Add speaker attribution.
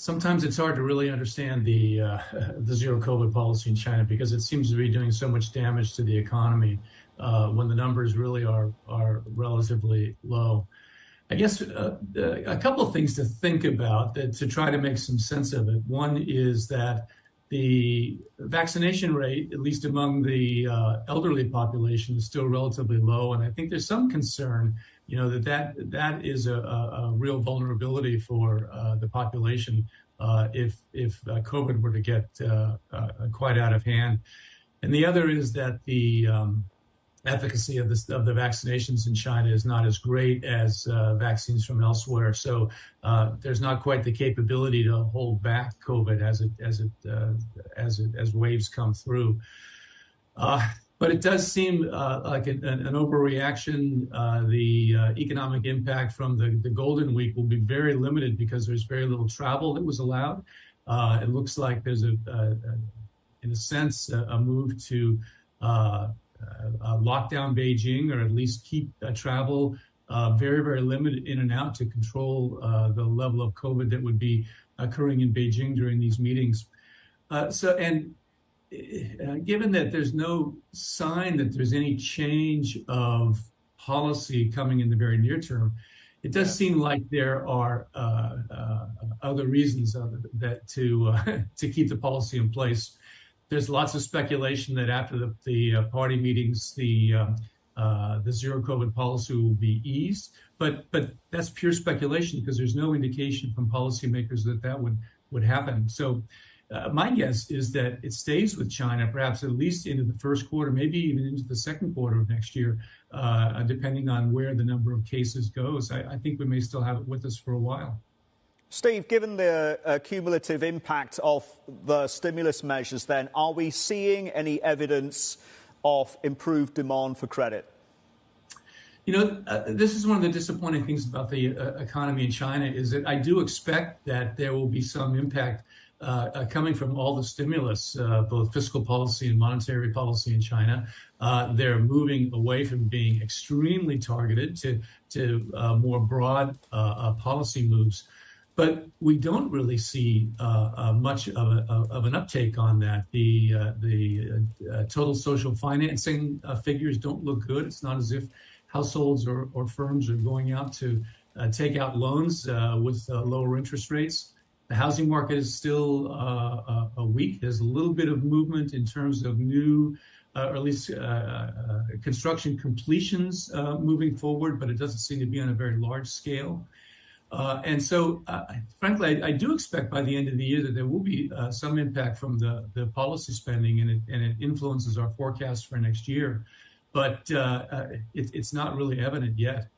Speaker 1: Sometimes it's hard to really understand the zero COVID policy in China because it seems to be doing so much damage to the economy when the numbers really are relatively low. I guess a couple of things to think about to try to make some sense of it. One is that the vaccination rate, at least among the elderly population, is still relatively low, and I think there's some concern, that is a real vulnerability for the population if COVID were to get quite out of hand. And the other is that the efficacy of the vaccinations in China is not as great as vaccines from elsewhere. So there's not quite the capability to hold back COVID as waves come through. But it does seem like an overreaction. The economic impact from the Golden Week will be very limited because there's very little travel that was allowed. It looks like there's in a sense, a move to lock down Beijing, or at least keep travel very, very limited in and out to control the level of COVID that would be occurring in Beijing during these meetings. Given that there's no sign that there's any change of policy coming in the very near term, it does seem like there are other reasons that to keep the policy in place. There's lots of speculation that after the party meetings, the zero COVID policy will be eased, but that's pure speculation because there's no indication from policymakers that would happen. So my guess is that it stays with China, perhaps at least into the first quarter, maybe even into the second quarter of next year, depending on where the number of cases goes. I think we may still have it with us for a while.
Speaker 2: Steve, given the cumulative impact of the stimulus measures, then, are we seeing any evidence of improved demand for credit?
Speaker 1: This is one of the disappointing things about the economy in China is that I do expect that there will be some impact coming from all the stimulus, both fiscal policy and monetary policy in China. They're moving away from being extremely targeted to more broad policy moves. But we don't really see much of an uptake on that. The total social financing figures don't look good. It's not as if households or firms are going out to take out loans with lower interest rates. The housing market is still weak. There's a little bit of movement in terms of new, or at least construction completions moving forward, but it doesn't seem to be on a very large scale. And so, frankly, I do expect by the end of the year that there will be some impact from the policy spending, and it influences our forecast for next year. But it's not really evident yet.